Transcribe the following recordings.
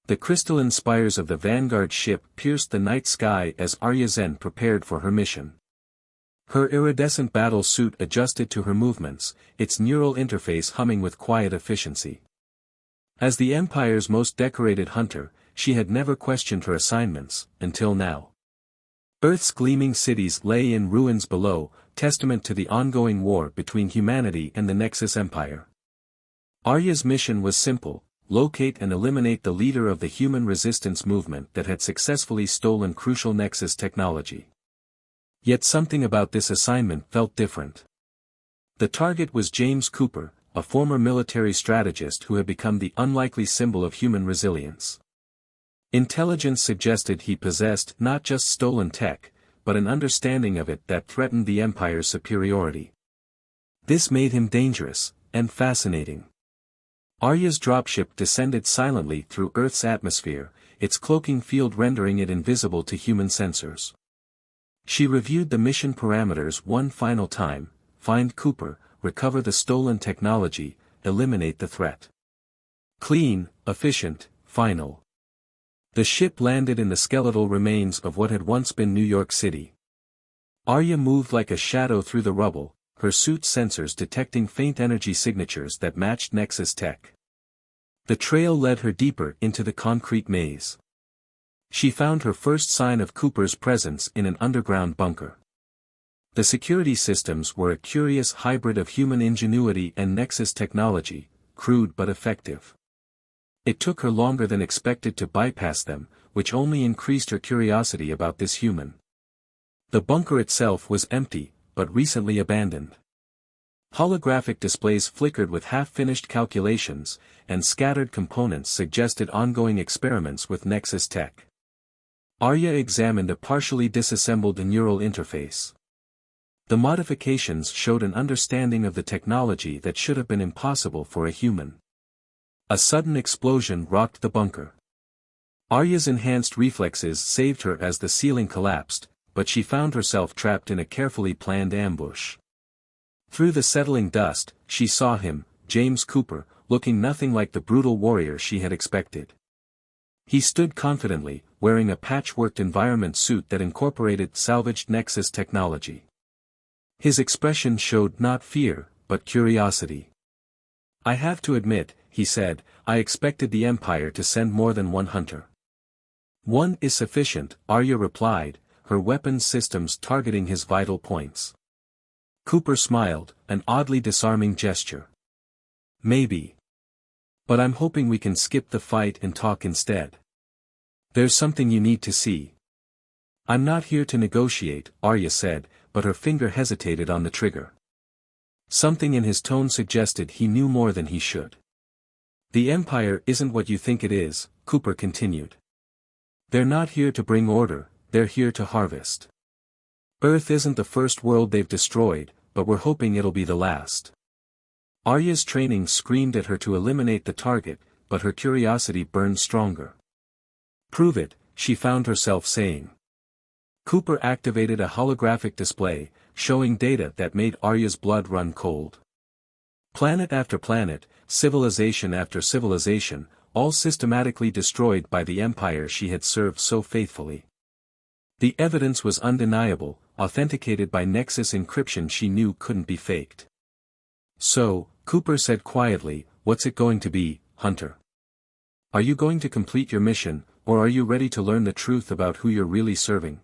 The crystalline spires of the Vanguard ship pierced the night sky as Arya Zen prepared for her mission. Her iridescent battle suit adjusted to her movements, its neural interface humming with quiet efficiency. As the Empire's most decorated hunter, she had never questioned her assignments, until now. Earth's gleaming cities lay in ruins below, testament to the ongoing war between humanity and the Nexus Empire. Arya's mission was simple: locate and eliminate the leader of the human resistance movement that had successfully stolen crucial Nexus technology. Yet something about this assignment felt different. The target was James Cooper, a former military strategist who had become the unlikely symbol of human resilience. Intelligence suggested he possessed not just stolen tech, but an understanding of it that threatened the Empire's superiority. This made him dangerous, and fascinating. Arya's dropship descended silently through Earth's atmosphere, its cloaking field rendering it invisible to human sensors. She reviewed the mission parameters one final time: find Cooper, recover the stolen technology, eliminate the threat. Clean, efficient, final. The ship landed in the skeletal remains of what had once been New York City. Arya moved like a shadow through the rubble, her suit's sensors detecting faint energy signatures that matched Nexus tech. The trail led her deeper into the concrete maze. She found her first sign of Cooper's presence in an underground bunker. The security systems were a curious hybrid of human ingenuity and Nexus technology, crude but effective. It took her longer than expected to bypass them, which only increased her curiosity about this human. The bunker itself was empty, but recently abandoned. Holographic displays flickered with half-finished calculations, and scattered components suggested ongoing experiments with Nexus tech. Arya examined a partially disassembled neural interface. The modifications showed an understanding of the technology that should have been impossible for a human. A sudden explosion rocked the bunker. Arya's enhanced reflexes saved her as the ceiling collapsed, but she found herself trapped in a carefully planned ambush. Through the settling dust, she saw him, James Cooper, looking nothing like the brutal warrior she had expected. He stood confidently, wearing a patchworked environment suit that incorporated salvaged Nexus technology. His expression showed not fear, but curiosity. "I have to admit," he said, "I expected the Empire to send more than one hunter." "One is sufficient," Arya replied, her weapons systems targeting his vital points. Cooper smiled, an oddly disarming gesture. "Maybe. But I'm hoping we can skip the fight and talk instead. There's something you need to see." "I'm not here to negotiate," Arya said, but her finger hesitated on the trigger. Something in his tone suggested he knew more than he should. "The Empire isn't what you think it is," Cooper continued. "They're not here to bring order, they're here to harvest. Earth isn't the first world they've destroyed, but we're hoping it'll be the last." Arya's training screamed at her to eliminate the target, but her curiosity burned stronger. "Prove it," she found herself saying. Cooper activated a holographic display, showing data that made Arya's blood run cold. Planet after planet, civilization after civilization, all systematically destroyed by the Empire she had served so faithfully. The evidence was undeniable, authenticated by Nexus encryption she knew couldn't be faked. "So," Cooper said quietly, "what's it going to be, Hunter? Are you going to complete your mission, or are you ready to learn the truth about who you're really serving?"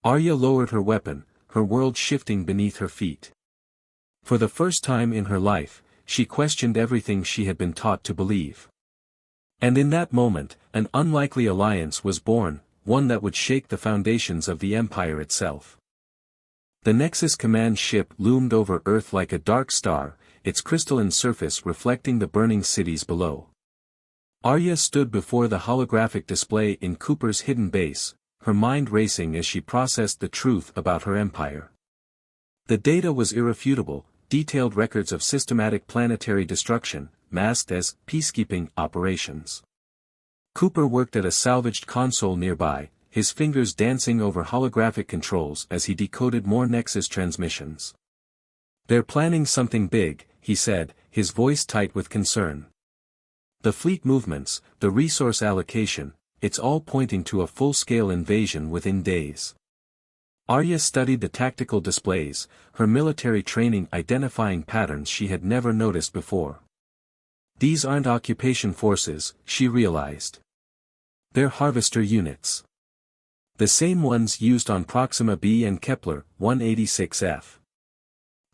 Arya lowered her weapon, her world shifting beneath her feet. For the first time in her life, she questioned everything she had been taught to believe. And in that moment, an unlikely alliance was born, one that would shake the foundations of the Empire itself. The Nexus command ship loomed over Earth like a dark star, its crystalline surface reflecting the burning cities below. Arya stood before the holographic display in Cooper's hidden base, her mind racing as she processed the truth about her empire. The data was irrefutable, detailed records of systematic planetary destruction, masked as peacekeeping operations. Cooper worked at a salvaged console nearby, his fingers dancing over holographic controls as he decoded more Nexus transmissions. "They're planning something big," he said, his voice tight with concern. The fleet movements, the resource allocation, it's all pointing to a full-scale invasion within days. Arya studied the tactical displays, her military training identifying patterns she had never noticed before. These aren't occupation forces, she realized. They're harvester units. The same ones used on Proxima b and Kepler 186f.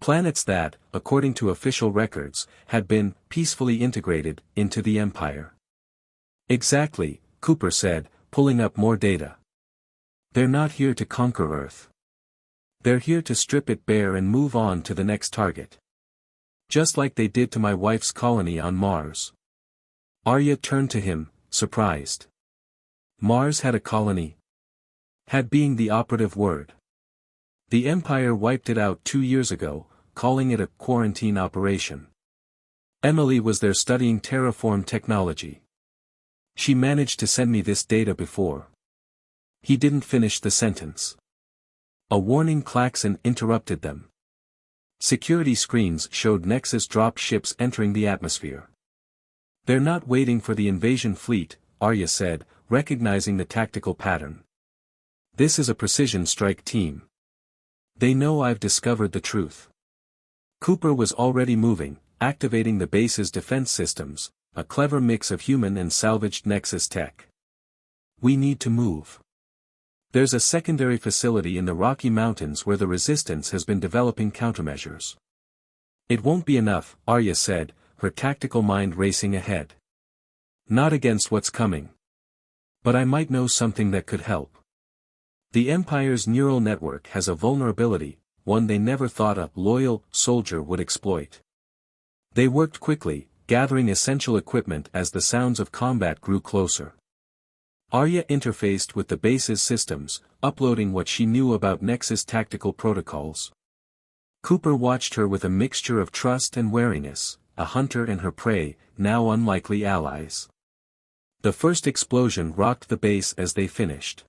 Planets that, according to official records, had been peacefully integrated into the Empire. Exactly, Cooper said, pulling up more data. They're not here to conquer Earth. They're here to strip it bare and move on to the next target. Just like they did to my wife's colony on Mars. Arya turned to him, surprised. Mars had a colony? Had being the operative word. The Empire wiped it out 2 years ago, calling it a quarantine operation. Emily was there studying terraform technology. She managed to send me this data before. He didn't finish the sentence. A warning klaxon interrupted them. Security screens showed Nexus drop ships entering the atmosphere. They're not waiting for the invasion fleet, Arya said, recognizing the tactical pattern. This is a precision strike team. They know I've discovered the truth. Cooper was already moving, activating the base's defense systems, a clever mix of human and salvaged Nexus tech. We need to move. There's a secondary facility in the Rocky Mountains where the Resistance has been developing countermeasures. It won't be enough, Arya said, her tactical mind racing ahead. Not against what's coming. But I might know something that could help. The Empire's neural network has a vulnerability, one they never thought a loyal soldier would exploit. They worked quickly, gathering essential equipment as the sounds of combat grew closer. Arya interfaced with the base's systems, uploading what she knew about Nexus tactical protocols. Cooper watched her with a mixture of trust and wariness, a hunter and her prey, now unlikely allies. The first explosion rocked the base as they finished.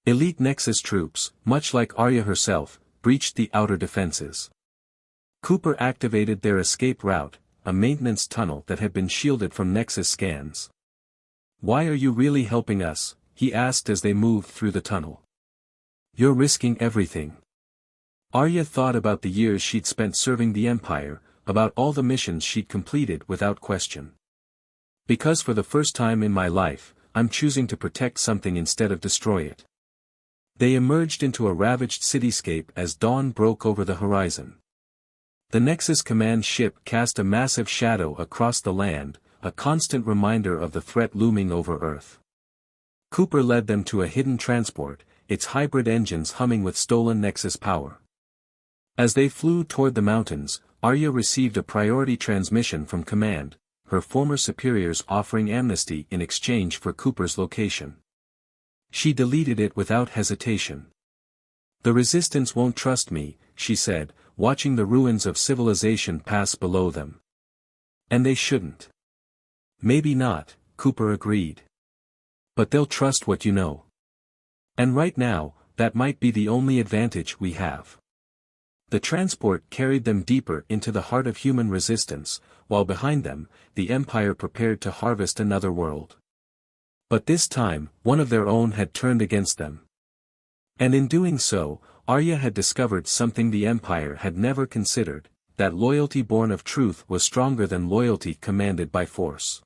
Elite Nexus troops, much like Arya herself, breached the outer defenses. Cooper activated their escape route, a maintenance tunnel that had been shielded from Nexus scans. Why are you really helping us? He asked as they moved through the tunnel. You're risking everything. Arya thought about the years she'd spent serving the Empire, about all the missions she'd completed without question. Because for the first time in my life, I'm choosing to protect something instead of destroy it. They emerged into a ravaged cityscape as dawn broke over the horizon. The Nexus command ship cast a massive shadow across the land, a constant reminder of the threat looming over Earth. Cooper led them to a hidden transport, its hybrid engines humming with stolen Nexus power. As they flew toward the mountains, Arya received a priority transmission from command, her former superiors offering amnesty in exchange for Cooper's location. She deleted it without hesitation. The Resistance won't trust me, she said, watching the ruins of civilization pass below them. And they shouldn't. Maybe not, Cooper agreed. But they'll trust what you know. And right now, that might be the only advantage we have. The transport carried them deeper into the heart of human resistance, while behind them, the Empire prepared to harvest another world. But this time, one of their own had turned against them. And in doing so, Arya had discovered something the Empire had never considered, that loyalty born of truth was stronger than loyalty commanded by force.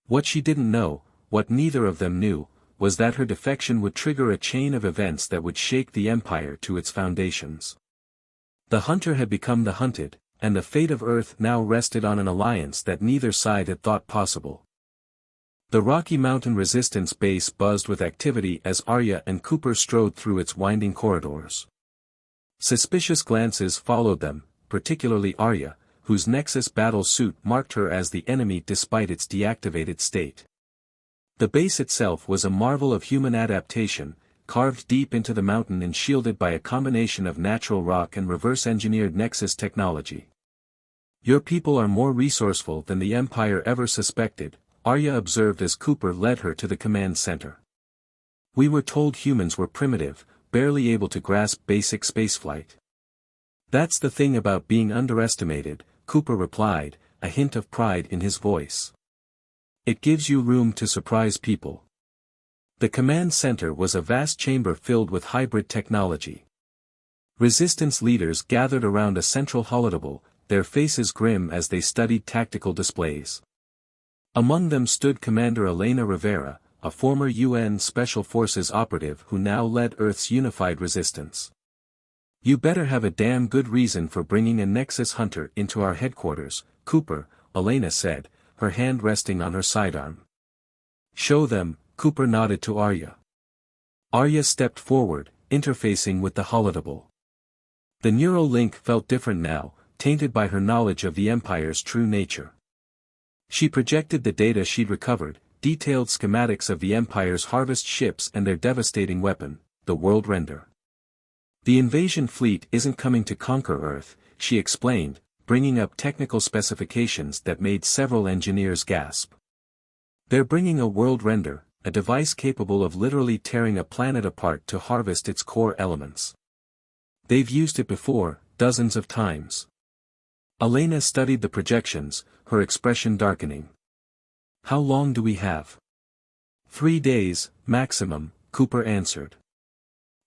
What she didn't know, what neither of them knew, was that her defection would trigger a chain of events that would shake the Empire to its foundations. The hunter had become the hunted, and the fate of Earth now rested on an alliance that neither side had thought possible. The Rocky Mountain Resistance base buzzed with activity as Arya and Cooper strode through its winding corridors. Suspicious glances followed them, particularly Arya, whose Nexus battle suit marked her as the enemy despite its deactivated state. The base itself was a marvel of human adaptation, carved deep into the mountain and shielded by a combination of natural rock and reverse-engineered Nexus technology. Your people are more resourceful than the Empire ever suspected, Arya observed as Cooper led her to the command center. We were told humans were primitive, barely able to grasp basic spaceflight. That's the thing about being underestimated, Cooper replied, a hint of pride in his voice. It gives you room to surprise people. The command center was a vast chamber filled with hybrid technology. Resistance leaders gathered around a central holodeck, their faces grim as they studied tactical displays. Among them stood Commander Elena Rivera, a former UN Special Forces operative who now led Earth's unified resistance. "You better have a damn good reason for bringing a Nexus hunter into our headquarters, Cooper," Elena said, her hand resting on her sidearm. "Show them," Cooper nodded to Arya. Arya stepped forward, interfacing with the holodeck. The neural link felt different now, tainted by her knowledge of the Empire's true nature. She projected the data she'd recovered, detailed schematics of the Empire's harvest ships and their devastating weapon, the World Render. "The invasion fleet isn't coming to conquer Earth," she explained, bringing up technical specifications that made several engineers gasp. "They're bringing a World Render, a device capable of literally tearing a planet apart to harvest its core elements. They've used it before, dozens of times." Elena studied the projections, her expression darkening. "How long do we have?" 3 days, maximum," Cooper answered.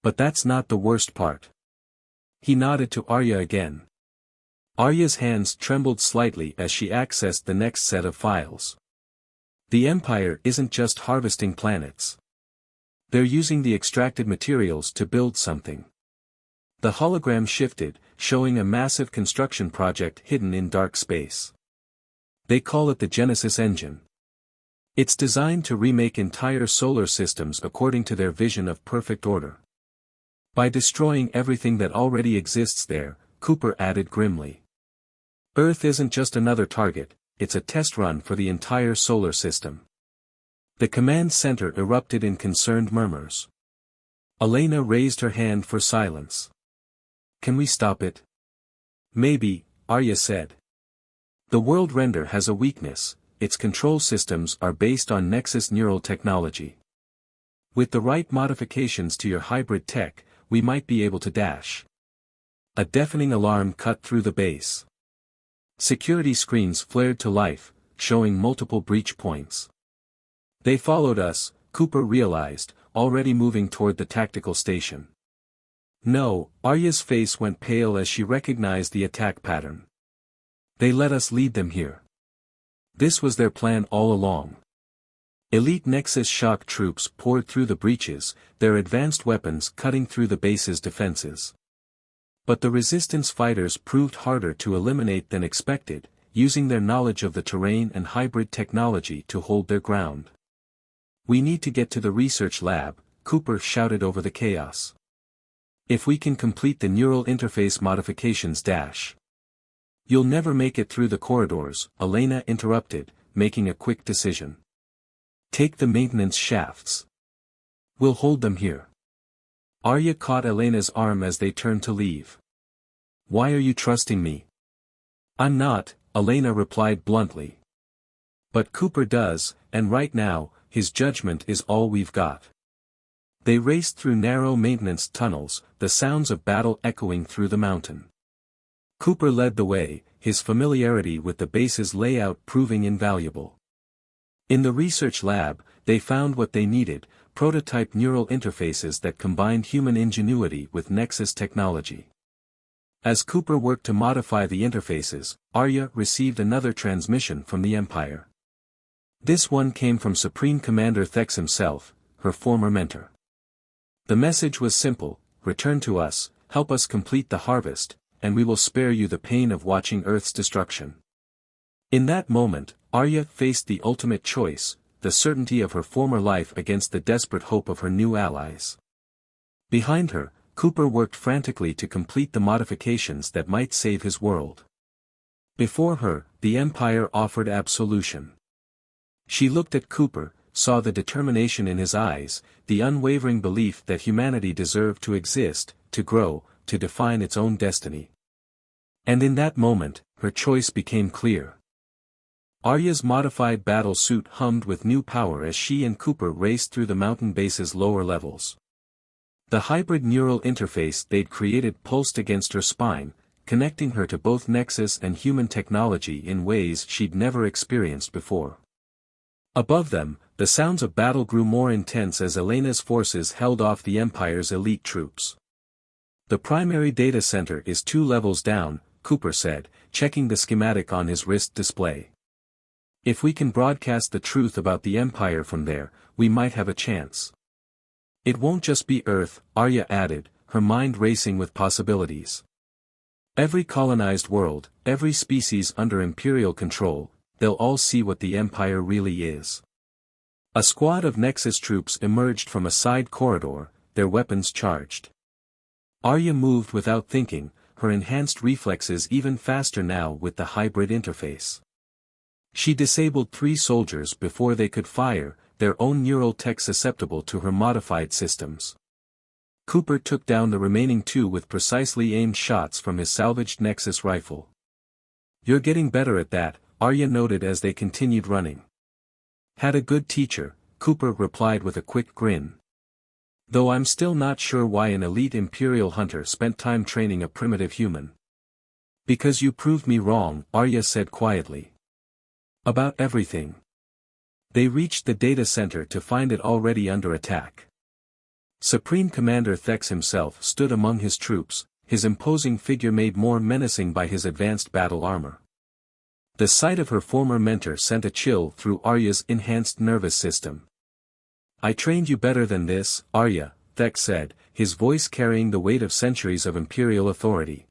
"But that's not the worst part." He nodded to Arya again. Arya's hands trembled slightly as she accessed the next set of files. The Empire isn't just harvesting planets. They're using the extracted materials to build something. The hologram shifted, showing a massive construction project hidden in dark space. They call it the Genesis engine. It's designed to remake entire solar systems according to their vision of perfect order. By destroying everything that already exists there, Cooper added grimly. Earth isn't just another target, it's a test run for the entire solar system. The command center erupted in concerned murmurs. Elena raised her hand for silence. "Can we stop it?" "Maybe," Arya said. "The World Render has a weakness, its control systems are based on Nexus neural technology. With the right modifications to your hybrid tech, we might be able to dash." A deafening alarm cut through the base. Security screens flared to life, showing multiple breach points. "They followed us," Cooper realized, already moving toward the tactical station. "No," Arya's face went pale as she recognized the attack pattern. "They let us lead them here. This was their plan all along." Elite Nexus shock troops poured through the breaches, their advanced weapons cutting through the base's defenses. But the resistance fighters proved harder to eliminate than expected, using their knowledge of the terrain and hybrid technology to hold their ground. "We need to get to the research lab," Cooper shouted over the chaos. "If we can complete the neural interface modifications dash." "You'll never make it through the corridors," Elena interrupted, making a quick decision. "Take the maintenance shafts. We'll hold them here." Arya caught Elena's arm as they turned to leave. "Why are you trusting me?" "I'm not," Elena replied bluntly. "But Cooper does, and right now, his judgment is all we've got." They raced through narrow maintenance tunnels, the sounds of battle echoing through the mountain. Cooper led the way, his familiarity with the base's layout proving invaluable. In the research lab, they found what they needed, prototype neural interfaces that combined human ingenuity with Nexus technology. As Cooper worked to modify the interfaces, Arya received another transmission from the Empire. This one came from Supreme Commander Thex himself, her former mentor. The message was simple: return to us, help us complete the harvest, and we will spare you the pain of watching Earth's destruction. In that moment, Arya faced the ultimate choice, the certainty of her former life against the desperate hope of her new allies. Behind her, Cooper worked frantically to complete the modifications that might save his world. Before her, the Empire offered absolution. She looked at Cooper, saw the determination in his eyes, the unwavering belief that humanity deserved to exist, to grow, to define its own destiny. And in that moment, her choice became clear. Arya's modified battle suit hummed with new power as she and Cooper raced through the mountain base's lower levels. The hybrid neural interface they'd created pulsed against her spine, connecting her to both Nexus and human technology in ways she'd never experienced before. Above them, the sounds of battle grew more intense as Elena's forces held off the Empire's elite troops. The primary data center is 2 levels down, Cooper said, checking the schematic on his wrist display. If we can broadcast the truth about the Empire from there, we might have a chance. It won't just be Earth, Arya added, her mind racing with possibilities. Every colonized world, every species under Imperial control, they'll all see what the Empire really is. A squad of Nexus troops emerged from a side corridor, their weapons charged. Arya moved without thinking, her enhanced reflexes even faster now with the hybrid interface. She disabled 3 soldiers before they could fire, their own neural tech susceptible to her modified systems. Cooper took down the remaining 2 with precisely aimed shots from his salvaged Nexus rifle. "You're getting better at that," Arya noted as they continued running. "Had a good teacher," Cooper replied with a quick grin. "Though I'm still not sure why an elite Imperial hunter spent time training a primitive human." "Because you proved me wrong," Arya said quietly. "About everything." They reached the data center to find it already under attack. Supreme Commander Thex himself stood among his troops, his imposing figure made more menacing by his advanced battle armor. The sight of her former mentor sent a chill through Arya's enhanced nervous system. "I trained you better than this, Arya," Thex said, his voice carrying the weight of centuries of Imperial authority.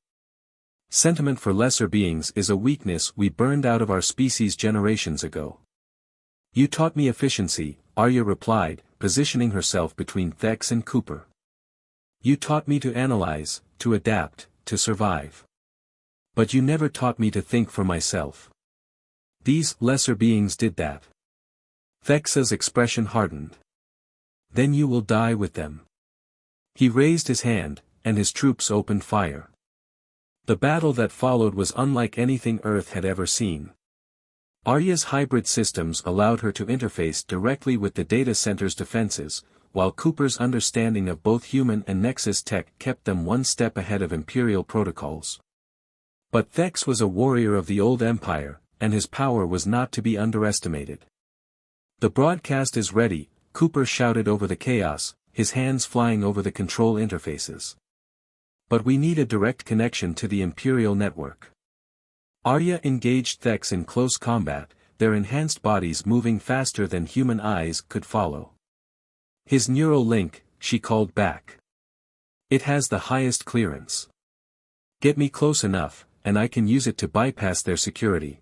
"Sentiment for lesser beings is a weakness we burned out of our species generations ago." "You taught me efficiency," Arya replied, positioning herself between Thex and Cooper. "You taught me to analyze, to adapt, to survive. But you never taught me to think for myself. These lesser beings did that." Thex's expression hardened. "Then you will die with them." He raised his hand, and his troops opened fire. The battle that followed was unlike anything Earth had ever seen. Arya's hybrid systems allowed her to interface directly with the data center's defenses, while Cooper's understanding of both human and Nexus tech kept them one step ahead of Imperial protocols. But Thex was a warrior of the old Empire, and his power was not to be underestimated. "The broadcast is ready," Cooper shouted over the chaos, his hands flying over the control interfaces. "But we need a direct connection to the Imperial network." Arya engaged Thex in close combat, their enhanced bodies moving faster than human eyes could follow. "His neural link," she called back. "It has the highest clearance. Get me close enough, and I can use it to bypass their security."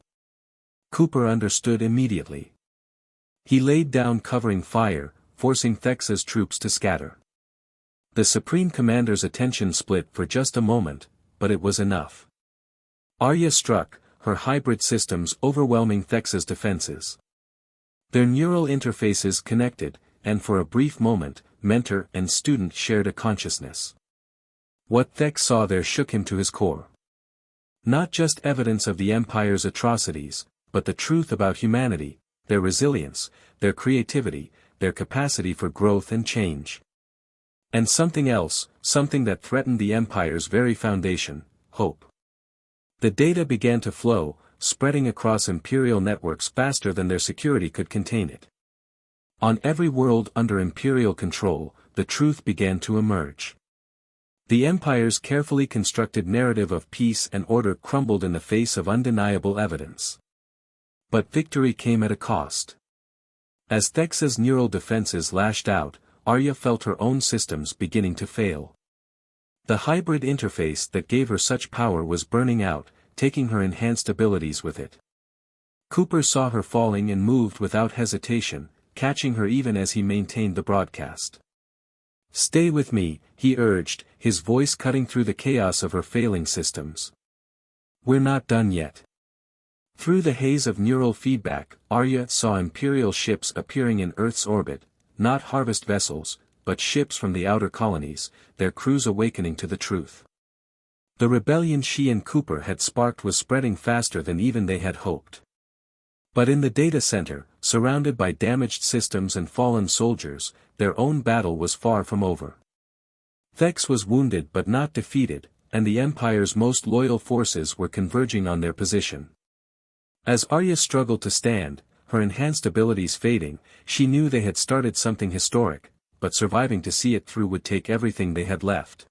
Cooper understood immediately. He laid down covering fire, forcing Thex's troops to scatter. The Supreme Commander's attention split for just a moment, but it was enough. Arya struck, her hybrid systems overwhelming Thex's defenses. Their neural interfaces connected, and for a brief moment, mentor and student shared a consciousness. What Thex saw there shook him to his core. Not just evidence of the Empire's atrocities, but the truth about humanity, their resilience, their creativity, their capacity for growth and change. And something else, something that threatened the Empire's very foundation, hope. The data began to flow, spreading across Imperial networks faster than their security could contain it. On every world under Imperial control, the truth began to emerge. The Empire's carefully constructed narrative of peace and order crumbled in the face of undeniable evidence. But victory came at a cost. As Thex's neural defenses lashed out, Arya felt her own systems beginning to fail. The hybrid interface that gave her such power was burning out, taking her enhanced abilities with it. Cooper saw her falling and moved without hesitation, catching her even as he maintained the broadcast. "Stay with me," he urged, his voice cutting through the chaos of her failing systems. "We're not done yet." Through the haze of neural feedback, Arya saw Imperial ships appearing in Earth's orbit, not harvest vessels, but ships from the outer colonies, their crews awakening to the truth. The rebellion she and Cooper had sparked was spreading faster than even they had hoped. But in the data center, surrounded by damaged systems and fallen soldiers, their own battle was far from over. Thex was wounded but not defeated, and the Empire's most loyal forces were converging on their position. As Arya struggled to stand, her enhanced abilities fading, she knew they had started something historic, but surviving to see it through would take everything they had left.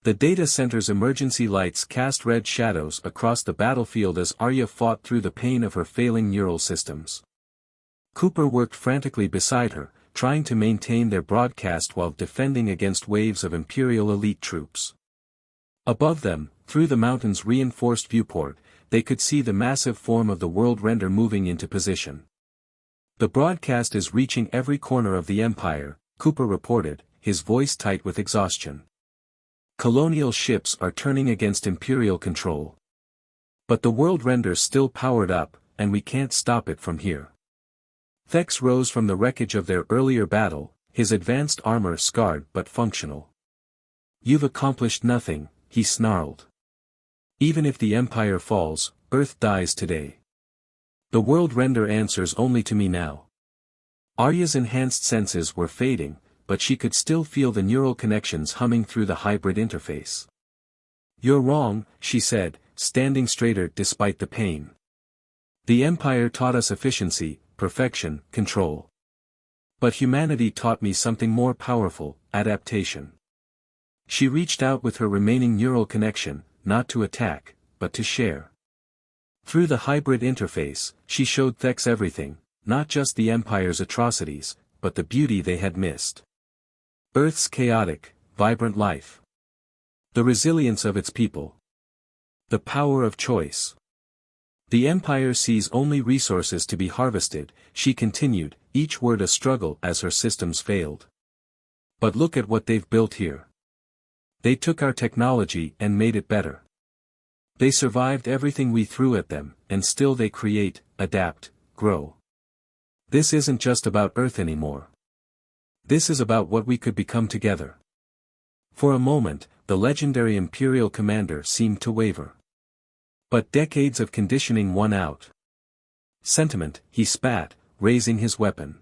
The data center's emergency lights cast red shadows across the battlefield as Arya fought through the pain of her failing neural systems. Cooper worked frantically beside her, trying to maintain their broadcast while defending against waves of Imperial elite troops. Above them, through the mountain's reinforced viewport, they could see the massive form of the World Render moving into position. "The broadcast is reaching every corner of the Empire," Cooper reported, his voice tight with exhaustion. "Colonial ships are turning against Imperial control. But the World Render's still powered up, and we can't stop it from here." Thex rose from the wreckage of their earlier battle, his advanced armor scarred but functional. "You've accomplished nothing," he snarled. "Even if the Empire falls, Earth dies today. The World Render answers only to me now." Arya's enhanced senses were fading, but she could still feel the neural connections humming through the hybrid interface. "You're wrong," she said, standing straighter despite the pain. "The Empire taught us efficiency, perfection, control. But humanity taught me something more powerful, adaptation." She reached out with her remaining neural connection, not to attack, but to share. Through the hybrid interface, she showed Thex everything, not just the Empire's atrocities, but the beauty they had missed. Earth's chaotic, vibrant life. The resilience of its people. The power of choice. "The Empire sees only resources to be harvested," she continued, each word a struggle as her systems failed. "But look at what they've built here. They took our technology and made it better. They survived everything we threw at them, and still they create, adapt, grow. This isn't just about Earth anymore. This is about what we could become together." For a moment, the legendary Imperial commander seemed to waver. But decades of conditioning won out. "Sentiment," he spat, raising his weapon.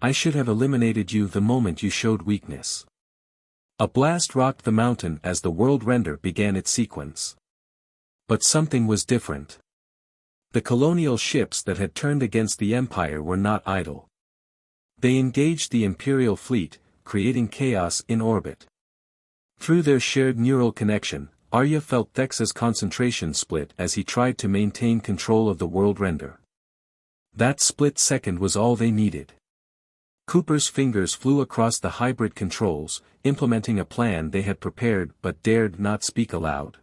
"I should have eliminated you the moment you showed weakness." A blast rocked the mountain as the World Render began its sequence. But something was different. The colonial ships that had turned against the Empire were not idle. They engaged the Imperial fleet, creating chaos in orbit. Through their shared neural connection, Arya felt Thex's concentration split as he tried to maintain control of the World Render. That split second was all they needed. Cooper's fingers flew across the hybrid controls, implementing a plan they had prepared but dared not speak aloud.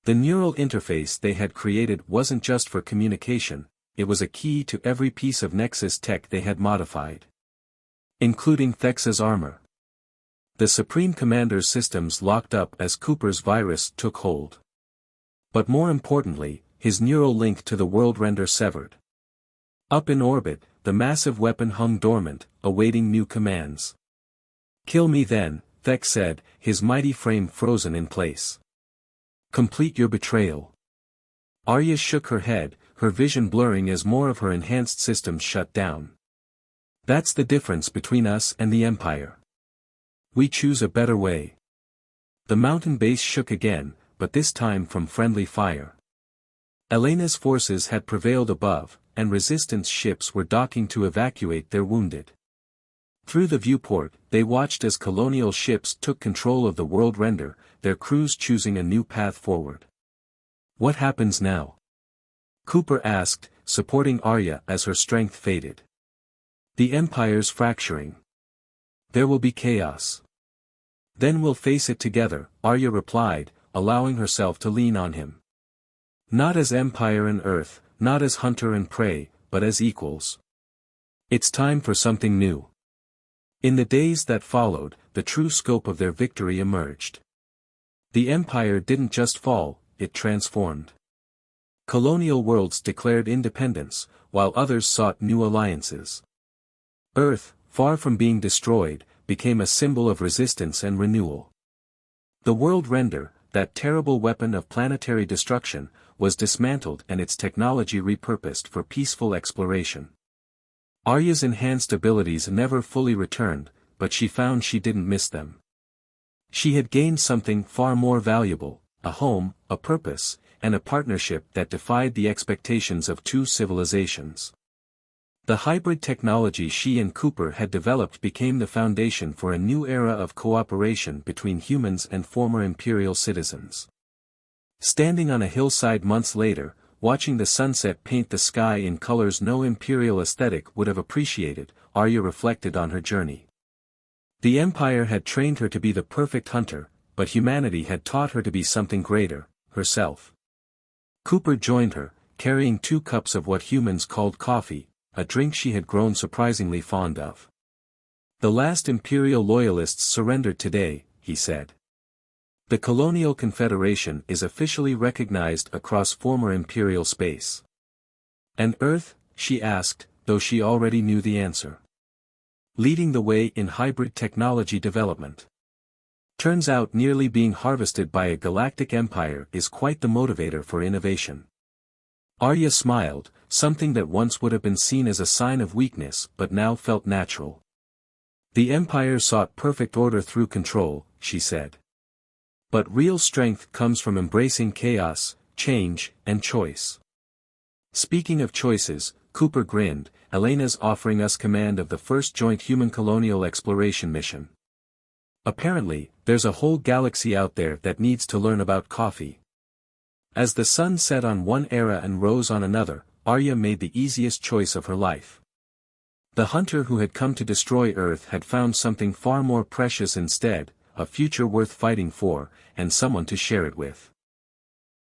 The neural interface they had created wasn't just for communication, it was a key to every piece of Nexus tech they had modified. Including Thex's armor. The Supreme Commander's systems locked up as Cooper's virus took hold. But more importantly, his neural link to the World Render severed. Up in orbit, the massive weapon hung dormant, awaiting new commands. "Kill me then," Thex said, his mighty frame frozen in place. "Complete your betrayal." Arya shook her head, her vision blurring as more of her enhanced systems shut down. "That's the difference between us and the Empire. We choose a better way." The mountain base shook again, but this time from friendly fire. Elena's forces had prevailed above, and resistance ships were docking to evacuate their wounded. Through the viewport, they watched as colonial ships took control of the World Render, their crews choosing a new path forward. "What happens now?" Cooper asked, supporting Arya as her strength faded. "The Empire's fracturing. There will be chaos. Then we'll face it together," Arya replied, allowing herself to lean on him. "Not as Empire and Earth, not as hunter and prey, but as equals. It's time for something new." In the days that followed, the true scope of their victory emerged. The Empire didn't just fall, it transformed. Colonial worlds declared independence, while others sought new alliances. Earth, far from being destroyed, became a symbol of resistance and renewal. The World Render, that terrible weapon of planetary destruction, was dismantled and its technology repurposed for peaceful exploration. Arya's enhanced abilities never fully returned, but she found she didn't miss them. She had gained something far more valuable, a home, a purpose, and a partnership that defied the expectations of two civilizations. The hybrid technology she and Cooper had developed became the foundation for a new era of cooperation between humans and former Imperial citizens. Standing on a hillside months later, watching the sunset paint the sky in colors no Imperial aesthetic would have appreciated, Arya reflected on her journey. The Empire had trained her to be the perfect hunter, but humanity had taught her to be something greater, herself. Cooper joined her, carrying 2 cups of what humans called coffee, a drink she had grown surprisingly fond of. The last Imperial loyalists surrendered today, he said. The Colonial Confederation is officially recognized across former Imperial space. And Earth? She asked, though she already knew the answer. Leading the way in hybrid technology development. Turns out nearly being harvested by a galactic empire is quite the motivator for innovation. Arya smiled, something that once would have been seen as a sign of weakness but now felt natural. The Empire sought perfect order through control, she said. But real strength comes from embracing chaos, change, and choice. Speaking of choices, Cooper grinned, Elena's offering us command of the first joint human colonial exploration mission. Apparently, there's a whole galaxy out there that needs to learn about coffee. As the sun set on one era and rose on another, Arya made the easiest choice of her life. The hunter who had come to destroy Earth had found something far more precious instead, a future worth fighting for, and someone to share it with.